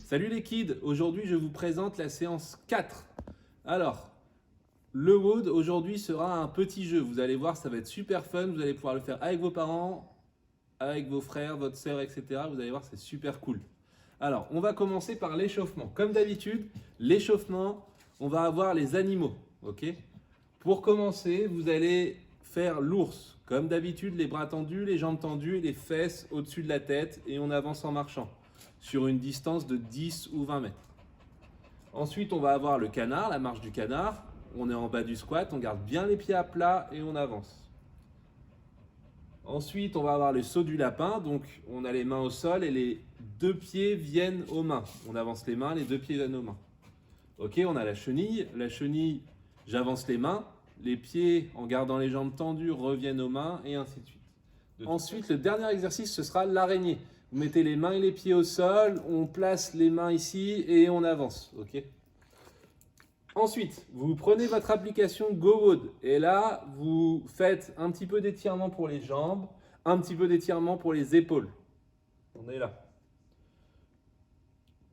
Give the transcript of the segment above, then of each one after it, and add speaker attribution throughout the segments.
Speaker 1: Salut les kids, aujourd'hui je vous présente la séance 4. Alors, le WOD aujourd'hui sera un petit jeu, vous allez voir ça va être super fun, vous allez pouvoir le faire avec vos parents, avec vos frères, votre soeur, etc. Vous allez voir c'est super cool. Alors, on va commencer par l'échauffement. Comme d'habitude, l'échauffement, on va avoir les animaux, ok? Pour commencer, vous allez faire l'ours. Comme d'habitude, les bras tendus, les jambes tendues et les fesses au-dessus de la tête et on avance en marchant sur une distance de 10 ou 20 mètres. Ensuite, on va avoir le canard, la marche du canard. On est en bas du squat, on garde bien les pieds à plat et on avance. Ensuite, on va avoir le saut du lapin. Donc, on a les mains au sol et les deux pieds viennent aux mains. On avance les mains, les deux pieds viennent aux mains. Ok, on a la chenille. La chenille, j'avance les mains. Les pieds, en gardant les jambes tendues, reviennent aux mains et ainsi de suite. Ensuite, le dernier exercice, ce sera l'araignée. Vous mettez les mains et les pieds au sol, on place les mains ici et on avance. Ok. Ensuite, vous prenez votre application GoWOD et là, vous faites un petit peu d'étirement pour les jambes, un petit peu d'étirement pour les épaules. On est là.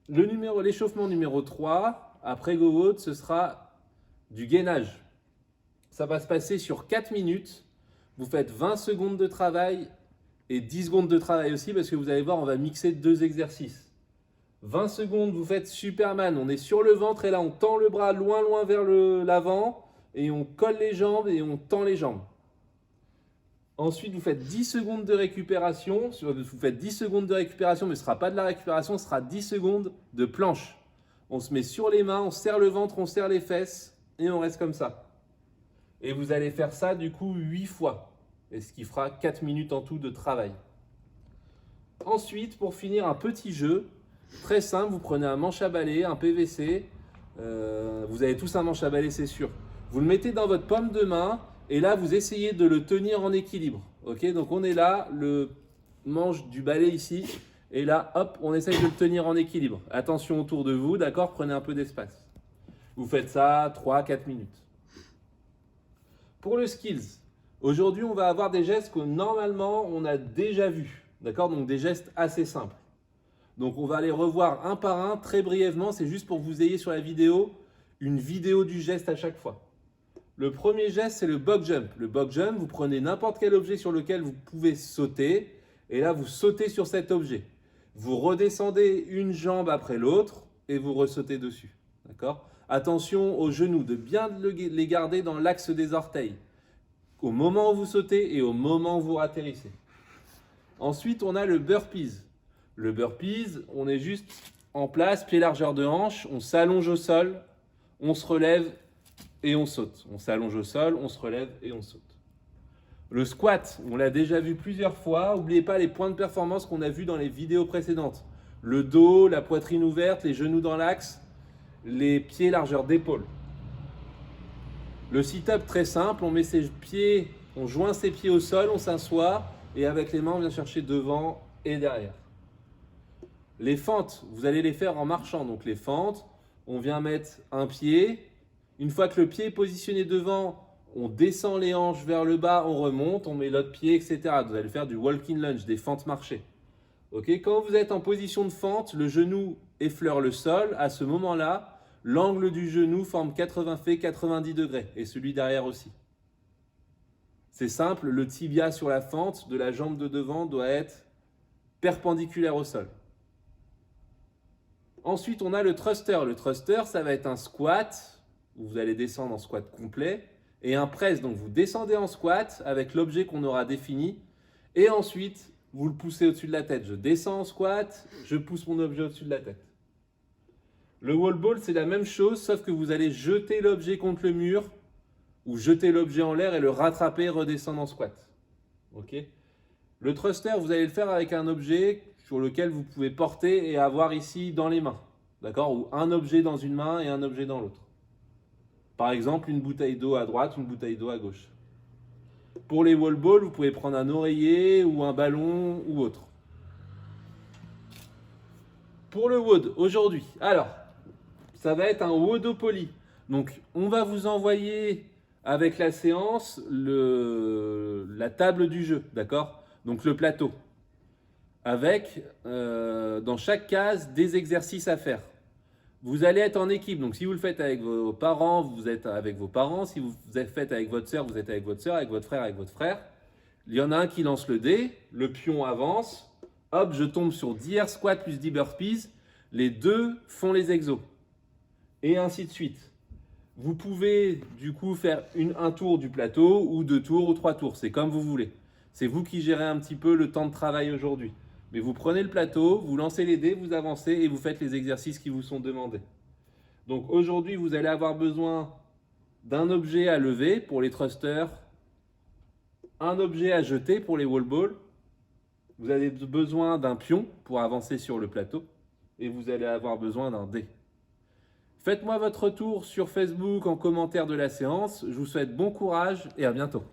Speaker 1: L'échauffement numéro 3, après GoWOD, ce sera du gainage. Ça va se passer sur 4 minutes. Vous faites 20 secondes de travail et 10 secondes de travail aussi parce que vous allez voir, on va mixer deux exercices. 20 secondes, vous faites Superman. On est sur le ventre et là, on tend le bras loin, loin vers l'avant et on colle les jambes et on tend les jambes. Ensuite, vous faites 10 secondes de récupération. Vous faites 10 secondes de récupération, mais ce ne sera pas de la récupération, ce sera 10 secondes de planche. On se met sur les mains, on serre le ventre, on serre les fesses et on reste comme ça. Et vous allez faire ça du coup 8 fois. Et ce qui fera 4 minutes en tout de travail. Ensuite, pour finir, un petit jeu très simple. Vous prenez un manche à balai, un PVC. Vous avez tous un manche à balai, c'est sûr. Vous le mettez dans votre paume de main et là, vous essayez de le tenir en équilibre. Ok, donc on est là, le manche du balai ici. Et là, hop, on essaye de le tenir en équilibre. Attention autour de vous, d'accord? Prenez un peu d'espace. Vous faites ça 3-4 minutes. Pour le skills, aujourd'hui, on va avoir des gestes que normalement, on a déjà vus. D'accord? Donc, des gestes assez simples. Donc, on va les revoir un par un très brièvement. C'est juste pour que vous ayez sur la vidéo une vidéo du geste à chaque fois. Le premier geste, c'est le box jump. Le box jump, vous prenez n'importe quel objet sur lequel vous pouvez sauter. Et là, vous sautez sur cet objet. Vous redescendez une jambe après l'autre et vous ressautez dessus. D'accord? Attention aux genoux, de bien les garder dans l'axe des orteils. Au moment où vous sautez et au moment où vous atterrissez. Ensuite, on a le burpees. Le burpees, on est juste en place, pied largeur de hanche, on s'allonge au sol, on se relève et on saute. On s'allonge au sol, on se relève et on saute. Le squat, on l'a déjà vu plusieurs fois. N'oubliez pas les points de performance qu'on a vus dans les vidéos précédentes. Le dos, la poitrine ouverte, les genoux dans l'axe, les pieds largeur d'épaule. Le sit-up très simple, on met ses pieds, on joint ses pieds au sol, on s'assoit et avec les mains on vient chercher devant et derrière. Les fentes, vous allez les faire en marchant. Donc les fentes, on vient mettre un pied. Une fois que le pied est positionné devant, on descend les hanches vers le bas, on remonte, on met l'autre pied, etc. Vous allez faire du walking lunge, des fentes marchées. Ok, quand vous êtes en position de fente, le genou effleure le sol. À ce moment-là, l'angle du genou forme 90 degrés et celui derrière aussi. C'est simple, le tibia sur la fente de la jambe de devant doit être perpendiculaire au sol. Ensuite, on a le thruster. Le thruster, ça va être un squat où vous allez descendre en squat complet et un press. Donc, vous descendez en squat avec l'objet qu'on aura défini et ensuite, vous le poussez au-dessus de la tête. Je descends en squat, je pousse mon objet au-dessus de la tête. Le wall ball, c'est la même chose, sauf que vous allez jeter l'objet contre le mur ou jeter l'objet en l'air et le rattraper et redescendre en squat. Ok? Le thruster, vous allez le faire avec un objet sur lequel vous pouvez porter et avoir ici dans les mains. D'accord? Ou un objet dans une main et un objet dans l'autre. Par exemple, une bouteille d'eau à droite, une bouteille d'eau à gauche. Pour les wall balls, vous pouvez prendre un oreiller ou un ballon ou autre. Pour le WOD, aujourd'hui, alors, ça va être un WODopoly. Donc, on va vous envoyer avec la séance la table du jeu, d'accord? Donc, le plateau. avec dans chaque case des exercices à faire. Vous allez être en équipe, donc si vous le faites avec vos parents, vous êtes avec vos parents. Si vous le faites avec votre sœur, vous êtes avec votre sœur, avec votre frère, avec votre frère. Il y en a un qui lance le dé, le pion avance, hop, je tombe sur 10 air squats plus 10 burpees, les deux font les exos. Et ainsi de suite. Vous pouvez du coup faire un tour du plateau, ou 2 tours, ou 3 tours, c'est comme vous voulez. C'est vous qui gérez un petit peu le temps de travail aujourd'hui. Mais vous prenez le plateau, vous lancez les dés, vous avancez et vous faites les exercices qui vous sont demandés. Donc aujourd'hui, vous allez avoir besoin d'un objet à lever pour les thrusters, un objet à jeter pour les wall balls, vous avez besoin d'un pion pour avancer sur le plateau et vous allez avoir besoin d'un dé. Faites-moi votre retour sur Facebook en commentaire de la séance. Je vous souhaite bon courage et à bientôt.